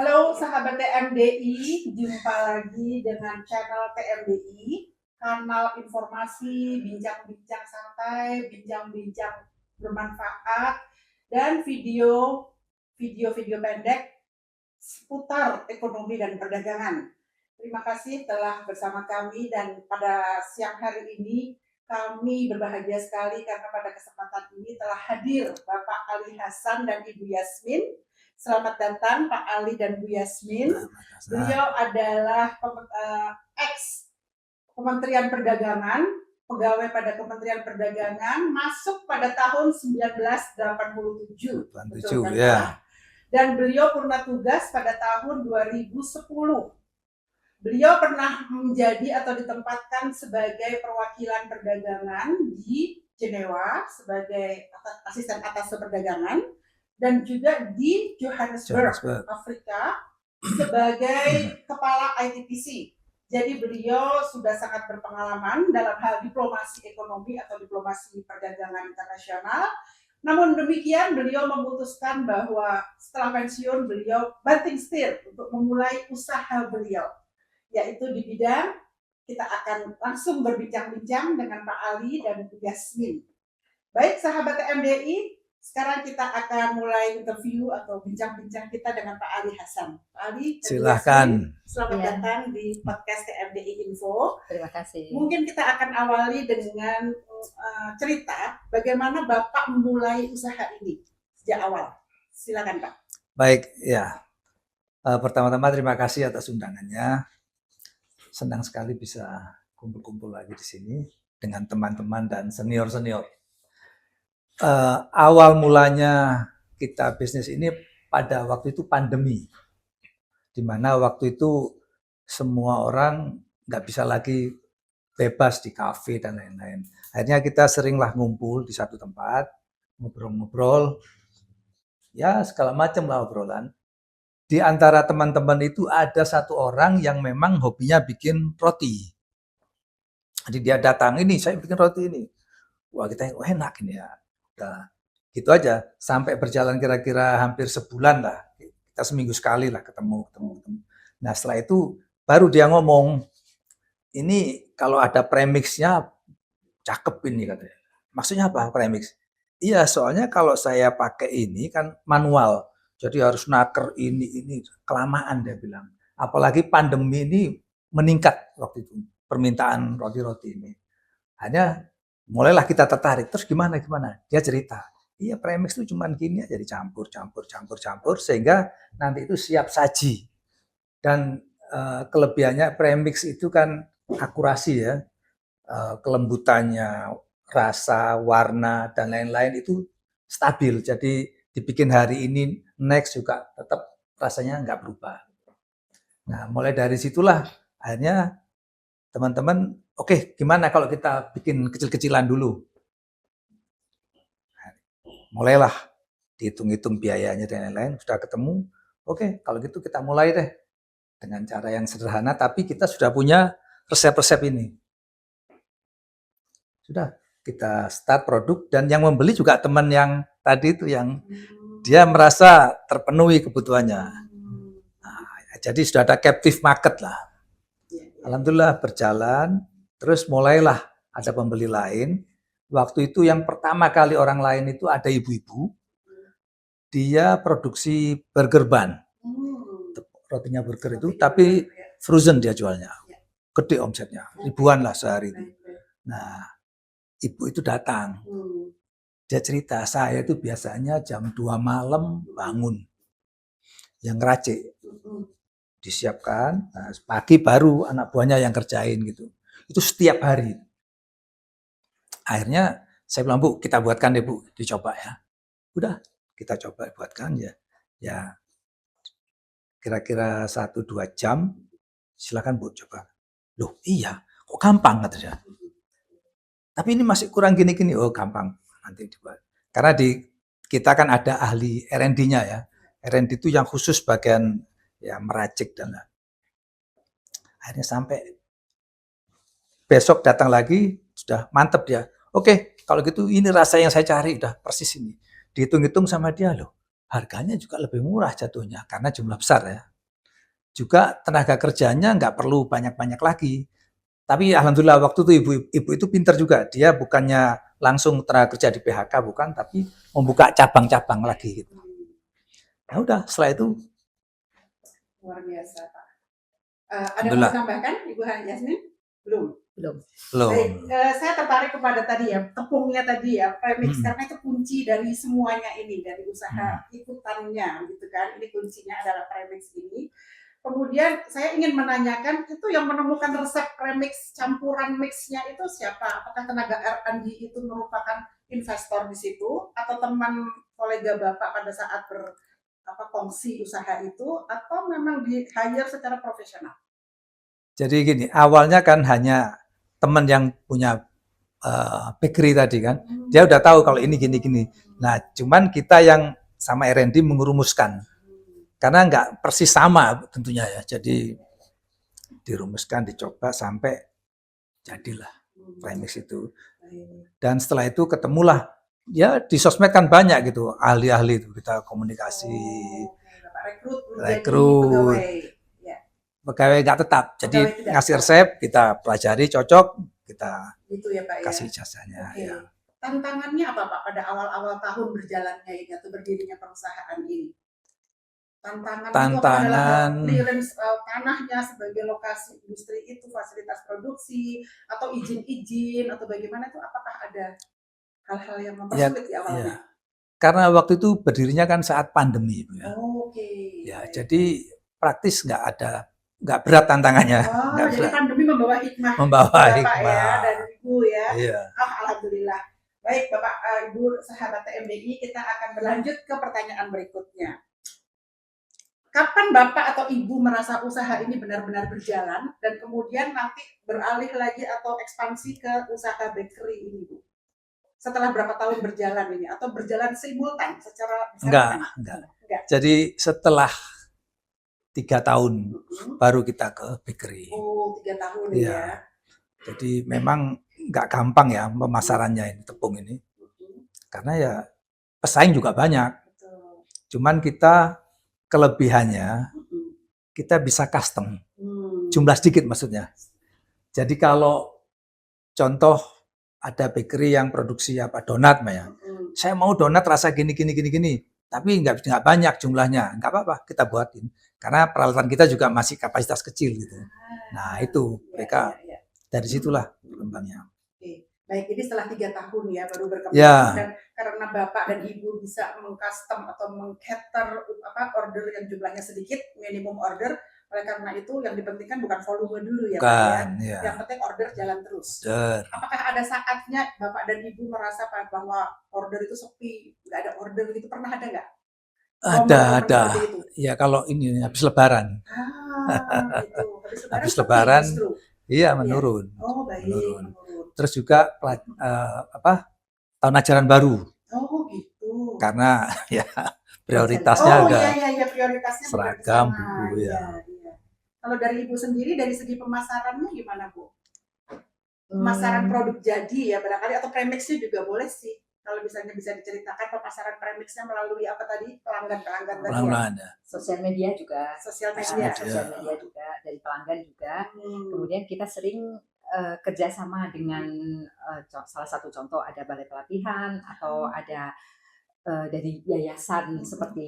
Halo sahabat TMDI, jumpa lagi dengan channel TMDI, kanal informasi, bincang-bincang santai, bincang-bincang bermanfaat, dan video-video pendek seputar ekonomi dan perdagangan. Terima kasih telah bersama kami dan pada siang hari ini kami berbahagia sekali karena pada kesempatan ini telah hadir Bapak Ali Hasan dan Ibu Yasmin. Selamat datang Pak Ali dan Bu Yasmin. Beliau adalah ex Kementerian Perdagangan, pegawai pada Kementerian Perdagangan, masuk pada tahun 1987. Betul kan, ya. Dan beliau pernah tugas pada tahun 2010. Beliau pernah menjadi atau ditempatkan sebagai perwakilan perdagangan di Jenewa sebagai asisten atas perdagangan dan juga di Johannesburg, Afrika sebagai kepala ITPC. Jadi beliau sudah sangat berpengalaman dalam hal diplomasi ekonomi atau diplomasi perdagangan internasional. Namun demikian beliau memutuskan bahwa setelah pensiun beliau banting setir untuk memulai usaha beliau, yaitu di bidang, kita akan langsung berbincang-bincang dengan Pak Ali dan Bu Yasmin. Baik sahabat TMDI, sekarang kita akan mulai interview atau bincang-bincang kita dengan Pak Ali Hasan. Pak Ali, silakan. Selamat datang di podcast TMDI Info. Terima kasih. Mungkin kita akan awali dengan cerita bagaimana Bapak memulai usaha ini sejak awal. Silakan Pak. Baik, ya. Pertama-tama terima kasih atas undangannya. Senang sekali bisa kumpul-kumpul lagi di sini dengan teman-teman dan senior-senior. Awal mulanya kita bisnis ini pada waktu itu pandemi, di mana waktu itu semua orang nggak bisa lagi bebas di kafe dan lain-lain. Akhirnya kita seringlah ngumpul di satu tempat, ngobrol-ngobrol, ya segala macam lah obrolan. Di antara teman-teman itu ada satu orang yang memang hobinya bikin roti. Jadi dia datang, ini saya bikin roti ini. Wah kita enak ini ya. Udah gitu aja. Sampai berjalan kira-kira hampir sebulan lah. Kita seminggu sekali lah ketemu. Nah setelah itu baru dia ngomong, ini kalau ada premixnya cakep ini katanya. Maksudnya apa premix? Iya soalnya kalau saya pakai ini kan manual. Jadi harus naker ini kelamaan dia bilang. Apalagi pandemi ini meningkat waktu itu permintaan roti-roti ini. Hanya mulailah kita tertarik. Terus gimana? Dia cerita. Iya premix itu cuma gini aja dicampur sehingga nanti itu siap saji. Dan kelebihannya premix itu kan akurasi ya. Kelembutannya, rasa, warna dan lain-lain itu stabil. Jadi dibikin hari ini, next juga tetap rasanya nggak berubah. Nah, mulai dari situlah akhirnya teman-teman, oke, gimana kalau kita bikin kecil-kecilan dulu? Mulailah dihitung-hitung biayanya dan lain-lain, sudah ketemu, oke, kalau gitu kita mulai deh dengan cara yang sederhana, tapi kita sudah punya resep-resep ini. Sudah, kita start produk dan yang membeli juga teman yang tadi itu yang dia merasa terpenuhi kebutuhannya. Nah, jadi sudah ada captive market lah. Alhamdulillah berjalan, terus mulailah ada pembeli lain. Waktu itu yang pertama kali orang lain itu ada ibu-ibu, dia produksi burger bun. Rotinya burger itu, tapi frozen dia jualnya. Gede omsetnya, ribuan lah sehari itu. Nah, ibu itu datang. Dia cerita, saya itu biasanya jam 2 malam bangun. Yang ngeracik. Disiapkan, nah, pagi baru anak buahnya yang kerjain gitu. Itu setiap hari. Akhirnya saya bilang, Bu, kita buatkan deh Bu, dicoba ya. Udah, kita coba buatkan ya. Ya, kira-kira 1-2 jam, silakan Bu coba. Loh iya, kok gampang katanya. Tapi ini masih kurang gini-gini, oh gampang. Nanti dibuat. Karena kita kan ada ahli R&D-nya ya. R&D itu yang khusus bagian ya meracik dan akhirnya sampai besok datang lagi sudah mantep dia. Oke, kalau gitu ini rasa yang saya cari udah persis ini. Dihitung-hitung sama dia loh. Harganya juga lebih murah jatuhnya karena jumlah besar ya. juga tenaga kerjanya nggak perlu banyak-banyak lagi. Tapi alhamdulillah waktu itu ibu itu pinter juga. Dia bukannya langsung tenaga kerja di PHK, bukan, tapi membuka cabang-cabang lagi gitu. Ya udah, setelah itu Luar biasa, Pak. Ada yang mau ditambahkan, Ibu Yasmin? Belum. Baik, saya tertarik kepada tadi ya, tepungnya tadi ya, premix, karena itu kunci dari semuanya ini, dari usaha ikutannya gitu kan. Ini kuncinya adalah premix ini. Kemudian saya ingin menanyakan, itu yang menemukan resep premix campuran mixnya itu siapa? Apakah tenaga R&D itu merupakan investor di situ, atau teman kolega Bapak pada saat kongsi usaha itu, atau memang di hire secara profesional? Jadi gini, awalnya kan hanya teman yang punya bakery tadi kan, dia udah tahu kalau ini gini-gini. Nah, cuman kita yang sama R&D mengurumuskan, karena nggak persis sama tentunya ya. Jadi dirumuskan, dicoba sampai jadilah premix itu. Dan setelah itu ketemulah, ya di sosmed kan banyak gitu, ahli-ahli itu kita komunikasi, rekrut, pegawai nggak tetap. Jadi ngasih resep, kita pelajari, cocok, kita gitu ya, Pak, kasih ijazahnya. Okay. Ya. Tantangannya apa, Pak, pada awal-awal tahun berjalannya ini atau berdirinya perusahaan ini? Tantangan clearance tanahnya sebagai lokasi industri itu, fasilitas produksi, atau izin-izin, atau bagaimana itu, apakah ada hal-hal yang mempersulit di awalnya? Ya. Karena waktu itu berdirinya kan saat pandemi, ya. Ya, jadi praktis nggak berat tantangannya. Jadi berat. Pandemi membawa hikmah. Hikmah. Ya, dan Ibu ya. Iya. Alhamdulillah. Baik, Bapak, Ibu, sahabat TMDI, kita akan berlanjut ke pertanyaan berikutnya. Kapan Bapak atau Ibu merasa usaha ini benar-benar berjalan dan kemudian nanti beralih lagi atau ekspansi ke usaha bakery ini, Bu? Setelah berapa tahun berjalan ini atau berjalan simultan secara enggak. Jadi setelah 3 tahun baru kita ke bakery. 3 tahun ya. Jadi memang nggak gampang ya pemasarannya ini tepung ini. Karena ya pesaing juga banyak. Cuman kita kelebihannya kita bisa custom. Jumlah sedikit maksudnya. Jadi kalau contoh ada bakery yang produksi donat ya. Saya mau donat rasa gini, tapi nggak banyak jumlahnya, nggak apa-apa kita buatin. Karena peralatan kita juga masih kapasitas kecil gitu. Nah itu mereka dari situlah berkembangnya. Baik, ini setelah 3 tahun ya baru berkembang dan karena Bapak dan Ibu bisa mengcustom atau mengcater order yang jumlahnya sedikit, minimum order. Oleh karena itu yang dipentingkan bukan volume dulu ya, Pak ya. Yang penting order jalan terus. Apakah ada saatnya Bapak dan Ibu merasa bahwa order itu sepi, nggak ada order gitu, pernah ada nggak? Ada. Ya kalau ini habis Lebaran. Gitu. Habis Lebaran, iya menurun. Oh baik. Menurun. Terus juga tahun ajaran baru. Oh gitu. Karena ya prioritasnya prioritasnya seragam, buku ya. Kalau dari Ibu sendiri dari segi pemasarannya gimana, Bu? Pemasaran produk jadi ya barangkali atau premixnya juga boleh sih. Kalau misalnya bisa diceritakan pemasaran premixnya melalui apa tadi? Pelanggan tadi. Sosial media juga. Sosial media juga dari pelanggan juga. Kemudian kita sering kerjasama dengan salah satu contoh ada balai pelatihan atau ada dari yayasan seperti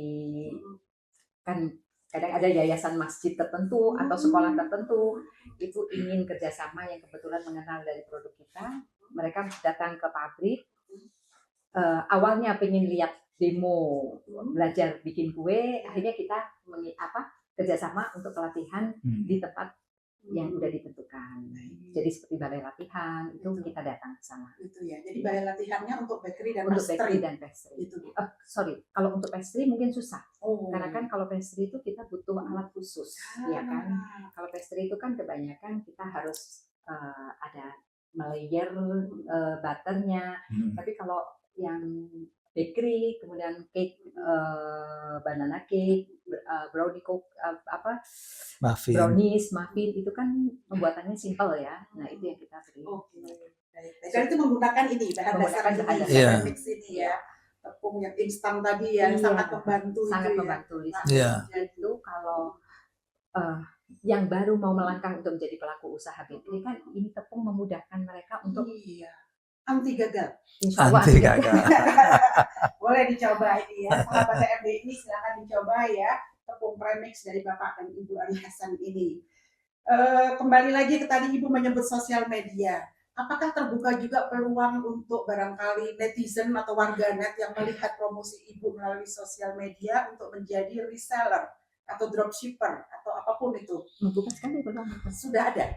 kan kadang ada yayasan masjid tertentu atau sekolah tertentu itu ingin kerjasama yang kebetulan mengenal dari produk kita, mereka datang ke pabrik, awalnya pengen lihat demo belajar bikin kue, akhirnya kita kerjasama untuk pelatihan di tempat yang udah ditentukan. Jadi seperti balai latihan itu kita datang ke sana. Itu ya. Jadi balai latihannya untuk bakery dan pastry. Itu. Kalau untuk pastry mungkin susah. Karena kan kalau pastry itu kita butuh alat khusus, ya kan. Kalau pastry itu kan kebanyakan kita harus ada layer butternya. Tapi kalau yang bakery, kemudian cake, banana cake, brownie cake, brownies, muffin itu kan pembuatannya simpel ya. Nah itu yang kita beri. Dan itu menggunakan ini bahan dasar premix ini ya, tepung yang instan tadi yang sangat membantu. Sangat membantu. Iya. Itu kalau yang baru mau melangkah untuk menjadi pelaku usaha bakery kan ini tepung memudahkan mereka untuk Iya. Anti gagal. insya Allah Anti gagal. Boleh dicoba ini ya. Sahabat TMB ini silakan dicoba ya. Tepung premix dari Bapak dan Ibu Ari Hasan ini. Kembali lagi ke tadi Ibu menyebut sosial media. Apakah terbuka juga peluang untuk barangkali netizen atau warganet yang melihat promosi Ibu melalui sosial media untuk menjadi reseller atau dropshipper atau apapun itu? membuka sekali peluang. Sudah ada.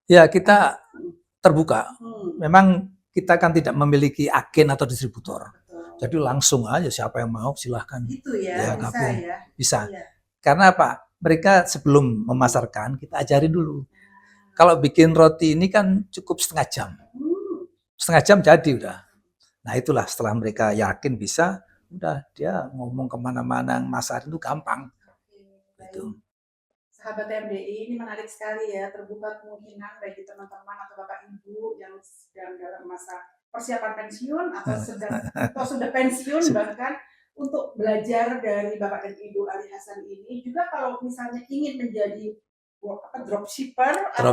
Ya, kita terbuka. Hmm, Memang kita kan tidak memiliki agen atau distributor. betul. Jadi langsung aja siapa yang mau silahkan Gitu ya, Ya, bisa gabung. ya. bisa. Iya. Karena apa? Mereka sebelum memasarkan kita ajarin dulu. Kalau bikin roti ini kan cukup setengah jam. Hmm, Setengah jam jadi udah. Nah itulah setelah mereka yakin bisa, udah dia ngomong kemana-mana masarin itu gampang. oke, baik. Gitu. Sahabat MDI ini menarik sekali ya, terbuka kemungkinan bagi teman-teman atau Bapak Ibu yang sedang dalam masa persiapan pensiun atau sudah pensiun bahkan untuk belajar dari Bapak dan Ibu Ari Hasan ini. Juga kalau misalnya ingin menjadi dropshipper atau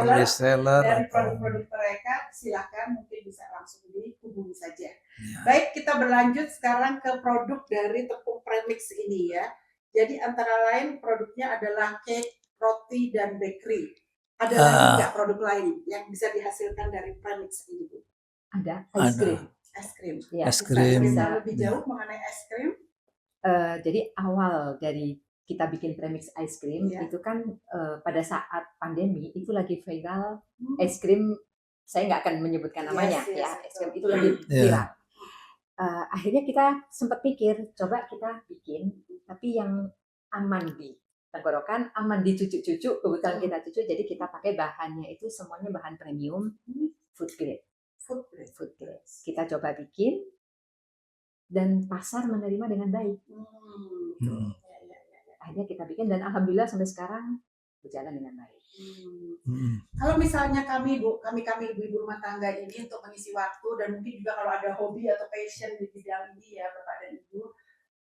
reseller dari atau produk-produk mereka, silakan mungkin bisa langsung dihubungi saja. ya. Baik, kita berlanjut sekarang ke produk dari tepung premix ini ya. Jadi antara lain produknya adalah cake, roti, dan bakery. Ada lagi nggak produk lain yang bisa dihasilkan dari premix ini, Bu? Ada Ada. ice cream. Es krim. Ya, Es Bisa krim. cerita lebih jauh mengenai es krim? Jadi awal dari kita bikin premix ice cream Iya. itu kan pada saat pandemi itu lagi viral Hmm. es krim, saya nggak akan menyebutkan namanya Yes, ya, yes, es krim betul. itu lagi Iya. viral. Akhirnya kita sempat pikir coba kita bikin tapi yang aman di tenggorokan, aman di cucu-cucu, kebetulan kita cucu, jadi kita pakai bahannya itu semuanya bahan premium, food grade. Food grade. Food grade. Kita coba bikin dan pasar menerima dengan baik. Hmm. Ya, ya, ya, ya. Akhirnya kita bikin dan alhamdulillah sampai sekarang berjalan dengan baik. Hmm. Kalau misalnya kami ibu-ibu rumah tangga ini untuk mengisi waktu dan mungkin juga kalau ada hobi atau passion di bidang ini ya Bapak dan Ibu,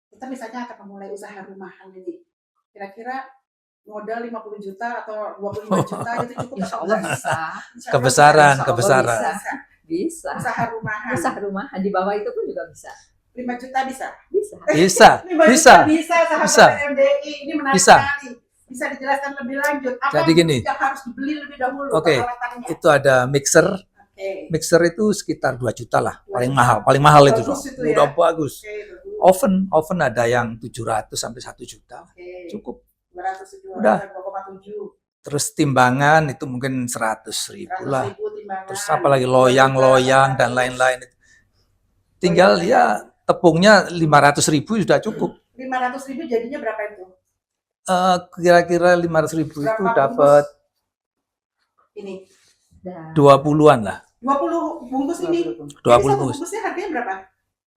kita misalnya akan memulai usaha rumahan ini. Kira-kira modal 50 juta atau 25 juta itu cukup Insya atau Allah enggak? bisa. Insya Allah Kebesaran, Insya Allah kebesaran. bisa. Bisa. Usaha rumahan. Usaha rumahan di bawah itu pun juga bisa. 5 juta bisa. Bisa. Bisa, 5 bisa. juta bisa sahabat Bisa. MDI. Ini menarik Bisa. sekali. Bisa dijelaskan lebih lanjut. Apa Jadi gini. yang harus dibeli lebih dahulu Oke. peralatannya? Itu ada mixer. Oke. Mixer itu sekitar 2 juta lah. 2 Paling juta. mahal. Paling mahal itu Bagus dong. itu ya. Udah bagus. Oke, Oven ada yang 700 sampai 1 juta. Oke. Cukup. 200 Udah. 2,7. Terus timbangan itu mungkin 100.000 lah. 100.000 timbangan. Terus apalagi loyang-loyang dan lain-lain. Tinggal ya tepungnya 500.000 sudah cukup. 500.000 jadinya berapa itu? Kira-kira 500.000 itu Berapa dapat Ini. Dan 20-an lah. 20 bungkus ini. 20 Jadi satu bungkus. bungkusnya harganya berapa?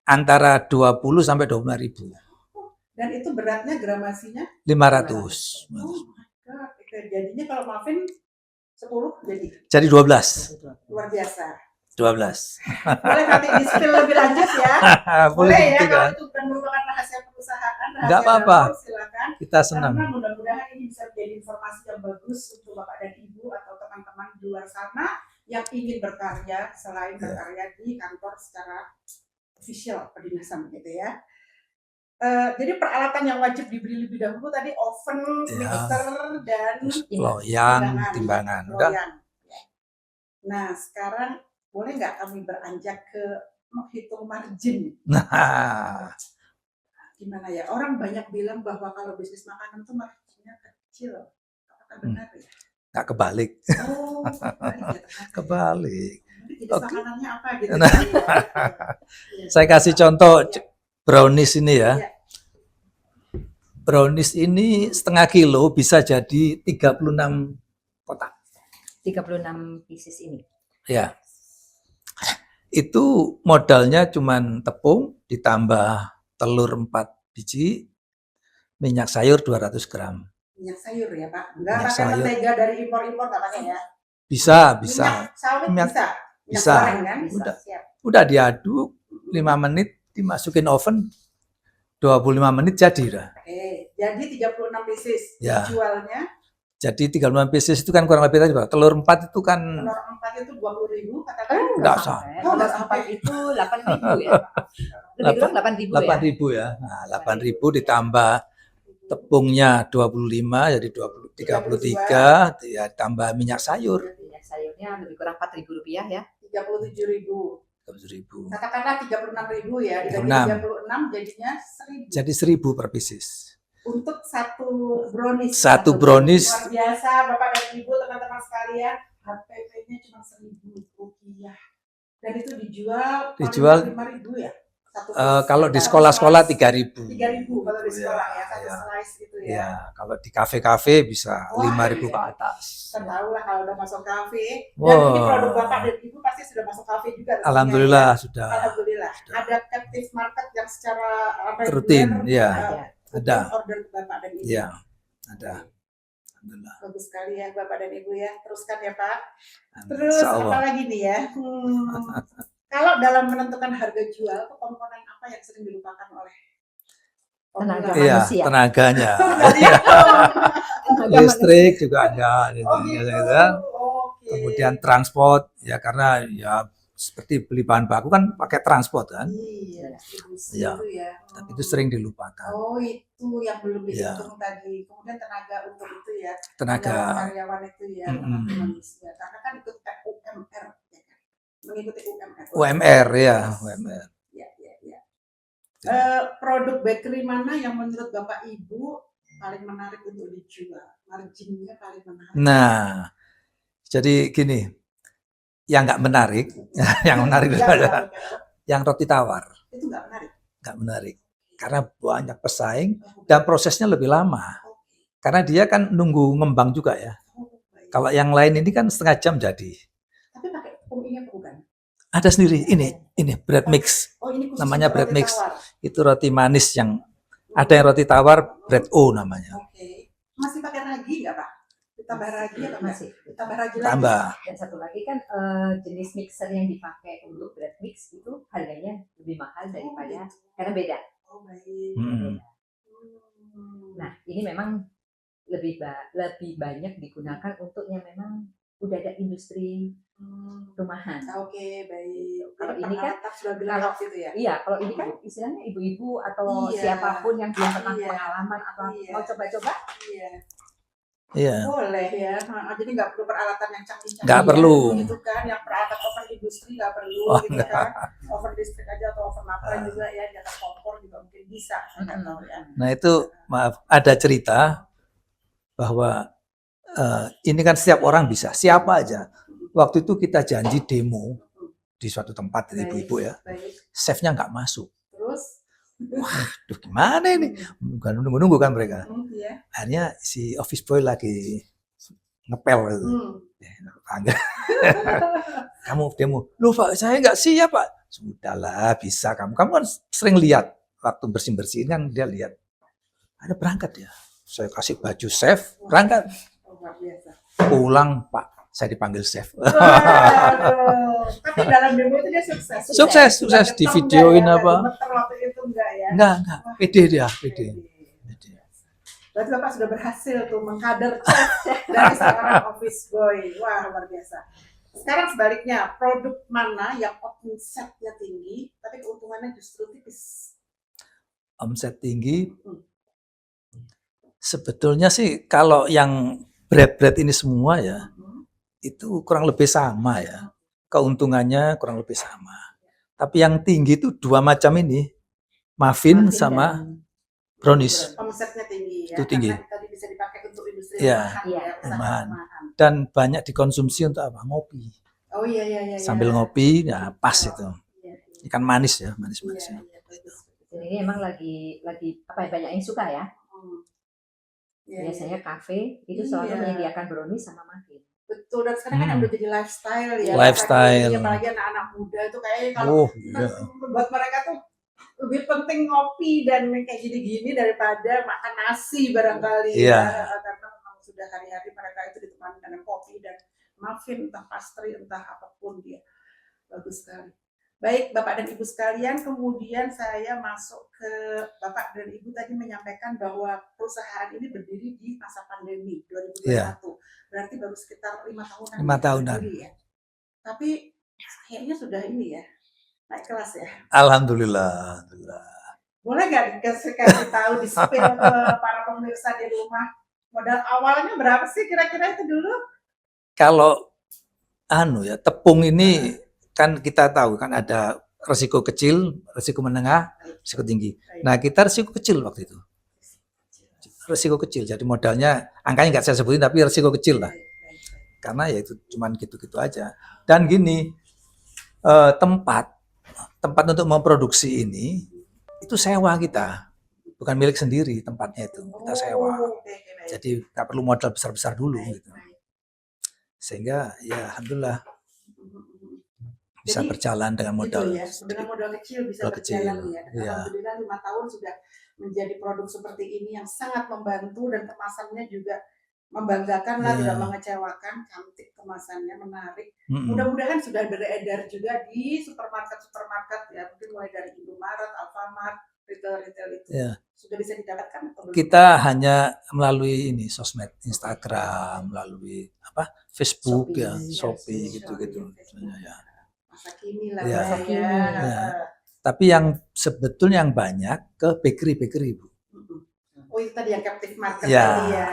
Antara 20 sampai 25.000. Dan itu beratnya gramasinya? 500. Oh my God. Oke, jadinya kalau muffin 10 jadi Jadi 12. luar biasa. 12. Boleh nanti di-spill lebih lanjut ya. Boleh ya gitu kalau kan. itu bukan merupakan rahasia perusahaan, rahasia Nggak apa-apa. dapur, silakan. Kita senang. Karena mudah-mudahan ini bisa menjadi informasi yang bagus untuk Bapak dan Ibu atau teman-teman di luar sana yang ingin berkarya selain berkarya di kantor secara official kedinasan gitu ya. Jadi peralatan yang wajib dibeli lebih dahulu tadi oven, Ya. mixer, dan Loyang, timbangan. Udah. loyang. Nah sekarang boleh nggak kami beranjak ke menghitung margin? Nah, Gimana ya? Orang banyak bilang bahwa kalau bisnis makanan tuh marginnya kecil. Apakah benar ya? nggak kebalik. Oh, kebalik ya ternyata. Kebalik. Nanti jenis Oke. makanannya apa gitu? Nah. Iya. Saya kasih contoh brownies ini ya. Iya. Brownies ini setengah kilo bisa jadi 36 kotak. 36 pieces ini. Ya. Itu modalnya cuman tepung ditambah telur 4 biji, minyak sayur 200 gram. Minyak sayur ya Pak? Nggak Minyak pakai sayur. mentega dari impor-impor nggak pakai ya? Bisa. Minyak sawit Minyak- bisa? Minyak bisa. goreng kan? Udah. Siap. Udah diaduk 5 menit, dimasukin oven 25 menit jadi udah. Oke. Jadi 36 pieces Ya. jualnya. Jadi 36 pieces itu kan kurang lebih tadi Pak. Telur 4 itu kan Telur 4 itu 20.000 katakan. Enggak sampai. Oh, Telur enggak 4 itu 8.000 ya. Lebih kurang 8.000 ya. 8.000 ya. Nah, 8.000 ditambah tepungnya 25 jadi 33 ya, tambah minyak sayur Minyak sayurnya lebih kurang 4.000 rupiah ya. 37.000. 30.000. Katakanlah 36.000 ya. Dibagi 36. 36 jadinya 1.000. Jadi 1.000 per pieces. Untuk satu brownies. Satu brownies. Luar biasa Bapak dan Ibu, teman-teman sekalian, HPP-nya cuma 1.000 rupiah. Dan itu dijual 5.000 ya. Satu Kalau di sekolah-sekolah 3.000. 3.000 kalau di sekolah ya, satu ya. slice gitu ya. Ya, kalau di kafe-kafe bisa 5.000 ke atas. Kan tahu lah kalau udah masuk kafe. Dan Wow. ini produk Bapak dan Ibu pasti sudah masuk kafe juga. Alhamdulillah ya. sudah. Alhamdulillah. Ada captive market yang secara Rutin, ya. ada. Ada. Order Bapak dan Ibu. Ya, ada. Alhamdulillah. Bagus sekali ya Bapak dan Ibu ya. Teruskan ya Pak. Terus Insyaallah. apa lagi nih ya? Kalau dalam menentukan harga jual, komponen apa yang sering dilupakan oleh Tenaga pembeli? Iya, manusia. tenaganya. Tenaga Listrik juga ada gitu. Oh gitu. Oke. Kemudian transport ya, karena ya seperti beli bahan baku kan pakai transport kan. Iya, distribusi Iya. itu ya. Tapi itu sering dilupakan. Oh itu yang belum Iya. dihitung tadi. Kemudian tenaga untuk itu ya. Tenaga. Karyawan itu ya. Mm-mm. Manusia. Karena kan ikut UMR. Ya kan? Mengikuti UMR. UMR ya, UMR. Ya. Produk bakery mana yang menurut Bapak Ibu paling menarik untuk dijual? Marginnya paling menarik. Nah, jadi gini, yang nggak menarik, yang menarik itu ada yang roti tawar, Itu nggak menarik. nggak menarik, karena banyak pesaing dan prosesnya lebih lama, karena dia kan nunggu ngembang juga ya. Baik. Kalau yang lain ini kan setengah jam jadi. Tapi pakai tepung ini apa bukan? Ada sendiri, ini bread mix, Oh ini khusus namanya untuk bread roti mix. tawar. Itu roti manis yang ada yang roti tawar, bread O namanya. Oke. Masih pakai ragi nggak Pak? Ditambah ragi atau enggak? Masih. Ditambah ragi lagi. Tambah. Dan satu lagi kan jenis mixer yang dipakai untuk bread mix itu harganya lebih mahal daripada karena beda. Oh baik. Hmm. Nah ini memang lebih banyak digunakan untuk yang memang udah ada industri rumahan. Oke baik. Kalau Jadi ini kan, peralatan sudah gelap gitu ya. Iya, kalau ini kan istilahnya ibu-ibu atau Iya. siapapun yang belum pernah Iya. pengalaman atau Iya. mau coba-coba, Iya. Iya. Boleh ya. Jadi nggak perlu peralatan yang canggih-canggih. Nggak ya, perlu. Gitu kan, yang peralatan oven industri nggak perlu Oh, gitu kan. Oven listrik aja atau oven apa juga ya, di atas kompor juga mungkin bisa. Nggak tahu ya. Nah itu maaf, ada cerita bahwa ini kan setiap orang bisa, siapa aja. Waktu itu kita janji demo di suatu tempat ibu-ibu ya, Baik. chefnya nggak masuk. Terus? Duh gimana ini? Bukan nunggu-nunggu kan mereka. Ya. Akhirnya si office boy lagi ngepel gitu. Panggil. Kamu demo. Loh Pak, saya nggak siap Pak. Sudahlah, bisa kamu. Kamu kan sering lihat waktu bersih-bersih kan dia lihat. Ada berangkat ya. Saya kasih baju chef, berangkat. Luar biasa. Pulang Pak, saya dipanggil chef. Waduh. Tapi dalam demo itu dia sukses. Sukses di videoin apa? Gemeter waktu itu enggak ya? Enggak, pede dia, pede. Berarti Bapak sudah berhasil tuh mengkader chef dari seorang office boy. Wah, luar biasa. Sekarang sebaliknya, produk mana yang omsetnya tinggi, tapi keuntungannya justru tipis? Omset tinggi. Sebetulnya sih kalau yang bread ini semua ya, itu kurang lebih sama ya. Keuntungannya kurang lebih sama. Tapi yang tinggi itu dua macam ini, muffin sama brownies. Omsetnya tinggi ya. Itu tinggi. Karena tadi bisa dipakai untuk industri Iya, rumahan ya, usaha rumahan. rumahan. Dan banyak dikonsumsi untuk apa? Ngopi. Oh iya. Sambil ngopi, ya pas itu. Iya. Ikan manis ya, manis-manis. Iya, Ya. bagus. dan ini emang lagi apa ya, banyak yang suka ya. Iya, Biasanya kafe itu Iya. selalu menyediakan brownies sama muffin. betul, dan sekarang kan udah jadi lifestyle ya. Lifestyle. Apalagi anak-anak muda itu kayaknya kalau Iya. buat mereka tuh lebih penting ngopi dan kayak gini-gini daripada makan nasi barangkali Iya. ya. Karena memang sudah hari-hari mereka itu ditemani dengan kopi dan muffin, entah pastry, entah apapun dia. Bagus sekali. Baik, Bapak dan Ibu sekalian, kemudian saya masuk ke Bapak dan Ibu tadi menyampaikan bahwa perusahaan ini berdiri di masa pandemi 2021. Iya. Berarti baru sekitar 5 tahunan. 5 tahunan. berdiri ya. Tapi kayaknya sudah ini ya, naik kelas ya. Alhamdulillah. Boleh nggak dikasih tahu di spill ke para pemirsa di rumah, modal awalnya berapa sih kira-kira itu dulu? Kalau tepung ini kan kita tahu kan ada resiko kecil, resiko menengah, resiko tinggi. Nah, kita resiko kecil waktu itu. Resiko kecil. Jadi modalnya angkanya nggak saya sebutin tapi resiko kecil lah. Karena ya itu cuman gitu-gitu aja. Dan gini, tempat untuk memproduksi ini itu sewa kita. Bukan milik sendiri tempatnya itu. Kita sewa. Jadi nggak perlu modal besar-besar dulu gitu. Sehingga ya alhamdulillah bisa Jadi, berjalan dengan modal gitu ya, dengan modal kecil bisa berjalan ya. Dan alhamdulillah 5 tahun sudah menjadi produk seperti ini yang sangat membantu dan kemasannya juga membanggakan lah, tidak mengecewakan, cantik kemasannya, menarik. Mudah-mudahan sudah beredar juga di supermarket ya, mungkin mulai dari Indomaret, Alfamart, retail itu. Sudah bisa didapatkan atau belum? Kita hanya melalui ini sosmed, Instagram, melalui Facebook Shopee gitu-gitu. Masa kini lah ya. ya. Tapi yang sebetulnya yang banyak ke bakery Bu. Oh itu tadi yang captive market ya. Tadi ya.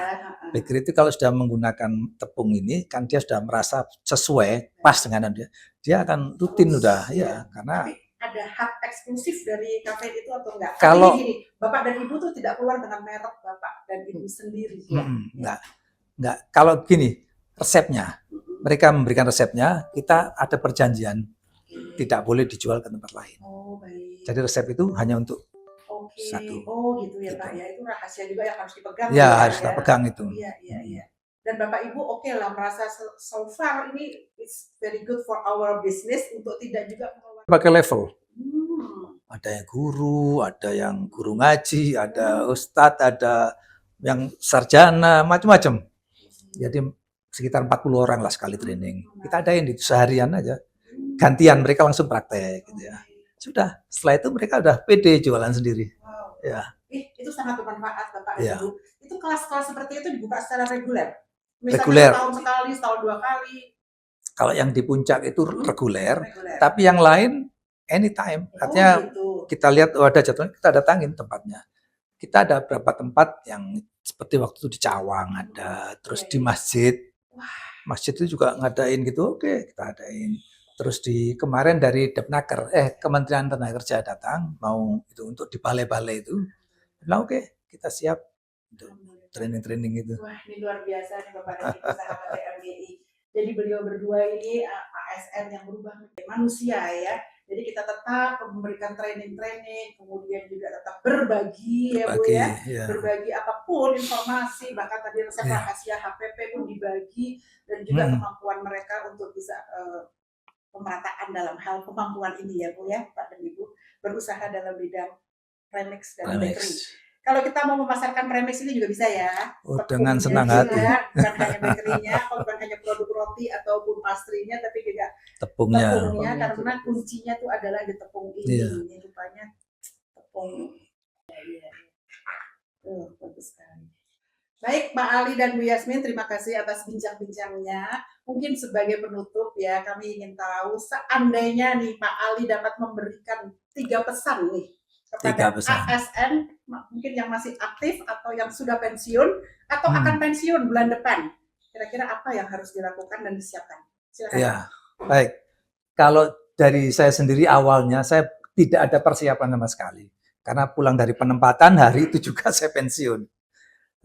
Bakery itu kalau sudah menggunakan tepung ini kan dia sudah merasa sesuai pas dengan dia akan rutin udah ya karena tapi ada hak eksklusif dari kafe itu atau enggak? Kalau gini, Bapak dan Ibu tuh tidak keluar dengan merek Bapak dan Ibu sendiri ya. Enggak. Kalau gini, resepnya mereka memberikan resepnya, kita ada perjanjian tidak boleh dijual ke tempat lain. Oh, baik. Jadi resep itu hanya untuk satu. Oh gitu ya Pak ya, itu rahasia juga yang harus dipegang. Ya harus kita pegang itu. Iya. Dan Bapak Ibu oke lah merasa so far ini it's very good for our business untuk tidak juga pakai level. Ada yang guru, ada yang guru ngaji, ada ustadz, ada yang sarjana, macam-macam. Jadi sekitar 40 orang lah sekali training. Kita adain itu seharian aja. Gantian mereka langsung praktek gitu ya. Sudah, setelah itu mereka udah pede jualan sendiri. Ya. Itu sangat bermanfaat Bapak ya. Ibu. Itu kelas-kelas seperti itu dibuka secara reguler. Misalnya setahun sekali, setahun 2 kali. Kalau yang di puncak itu reguler. Tapi yang lain anytime. Artinya kita lihat ada jadwalnya, kita datangin tempatnya. Kita ada beberapa tempat yang seperti waktu itu di Cawang ada, terus di masjid. Masjid itu juga ngadain gitu, oke kita adain. Terus di kemarin dari Depnaker, Kementerian Tenaga Kerja datang mau itu untuk di balai-balai itu. Nah oke, kita siap untuk training-training itu. Wah ini luar biasa nih Bapak dan Ibu sahabat TMGI. Jadi beliau berdua ini ASN yang berubah menjadi manusia ya. Jadi kita tetap memberikan training-training, kemudian juga tetap berbagi ya Bu ya. Berbagi apapun informasi, bahkan tadi resep rahasia HPP pun dibagi dan juga kemampuan mereka untuk bisa pemerataan dalam hal kemampuan ini ya Bu ya, Pak dan Ibu berusaha dalam bidang premix dan bakery. Kalau kita mau memasarkan premix ini juga bisa ya. Dengan senang hati. Bukan hanya bakerynya, bukan hanya produk roti ataupun pastrinya, tapi juga tepungnya karena kuncinya tuh adalah di tepung ini. Ini rupanya tepung. Bagus sekali. Baik, Pak Ali dan Bu Yasmin, terima kasih atas bincang-bincangnya. Mungkin sebagai penutup ya, kami ingin tahu seandainya nih Pak Ali dapat memberikan 3 pesan nih kepada ASN mungkin yang masih aktif atau yang sudah pensiun atau akan pensiun bulan depan. Kira-kira apa yang harus dilakukan dan disiapkan? Silakan. Ya, baik. Kalau dari saya sendiri awalnya saya tidak ada persiapan sama sekali. Karena pulang dari penempatan hari itu juga saya pensiun.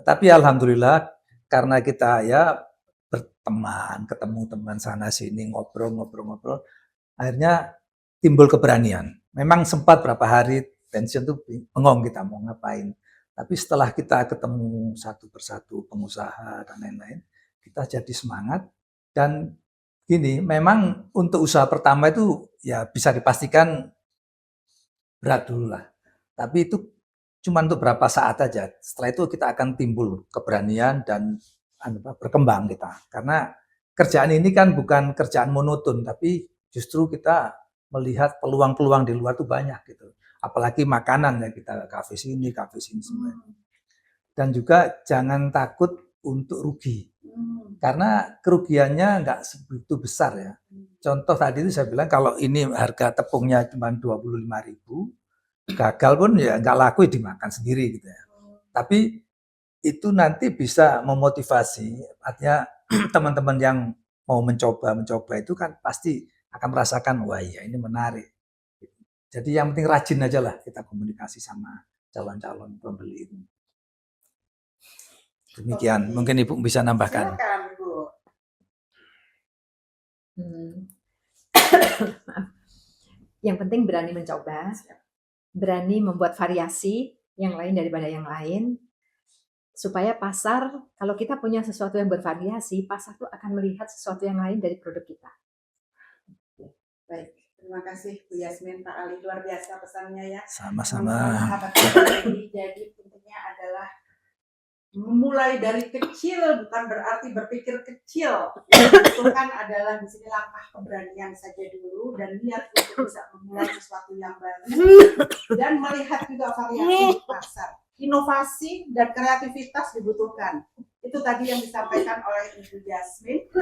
Tetapi alhamdulillah karena kita ya berteman, ketemu teman sana sini, ngobrol, akhirnya timbul keberanian. Memang sempat berapa hari pensiun tuh bengong kita mau ngapain. Tapi setelah kita ketemu satu persatu pengusaha dan lain-lain, kita jadi semangat. Dan gini, memang untuk usaha pertama itu ya bisa dipastikan berat dulu lah. Tapi itu cuma untuk berapa saat aja. Setelah itu kita akan timbul keberanian dan berkembang kita. Karena kerjaan ini kan bukan kerjaan monoton, tapi justru kita melihat peluang-peluang di luar tuh banyak gitu. Apalagi makanan ya, kita kafe sini semua. Dan juga jangan takut untuk rugi. Karena kerugiannya nggak sebegitu besar ya. Contoh tadi itu saya bilang kalau ini harga tepungnya cuma 25.000, gagal pun ya nggak laku dimakan sendiri gitu ya. Tapi itu nanti bisa memotivasi, artinya teman-teman yang mau mencoba itu kan pasti akan merasakan wah ya ini menarik. Jadi yang penting rajin aja lah kita komunikasi sama calon-calon pembeli itu. Demikian, mungkin Ibu bisa nambahkan. Silakan Ibu. Yang penting berani mencoba, berani membuat variasi yang lain daripada yang lain, supaya pasar, kalau kita punya sesuatu yang bervariasi, pasar tuh akan melihat sesuatu yang lain dari produk kita. Baik, terima kasih Bu Yasmin, Pak Ali, luar biasa pesannya ya. Sama-sama. Sahabat PMBI, jadi intinya adalah memulai dari kecil bukan berarti berpikir kecil. Yang dibutuhkan adalah di sini langkah keberanian saja dulu dan niat untuk bisa memulai sesuatu yang baru dan melihat juga variasi di pasar. Inovasi dan kreativitas dibutuhkan. Itu tadi yang disampaikan oleh Ibu Yasmin.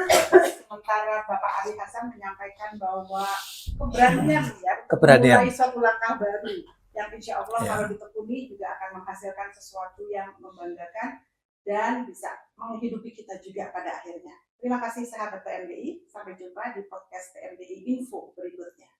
Sementara Bapak Ali Hasan menyampaikan bahwa keberanian ya, memulai suatu langkah baru yang insya Allah kalau ditekuni juga akan menghasilkan sesuatu yang membanggakan dan bisa menghidupi kita juga pada akhirnya. Terima kasih sahabat PMBI, sampai jumpa di podcast PMBI Info berikutnya.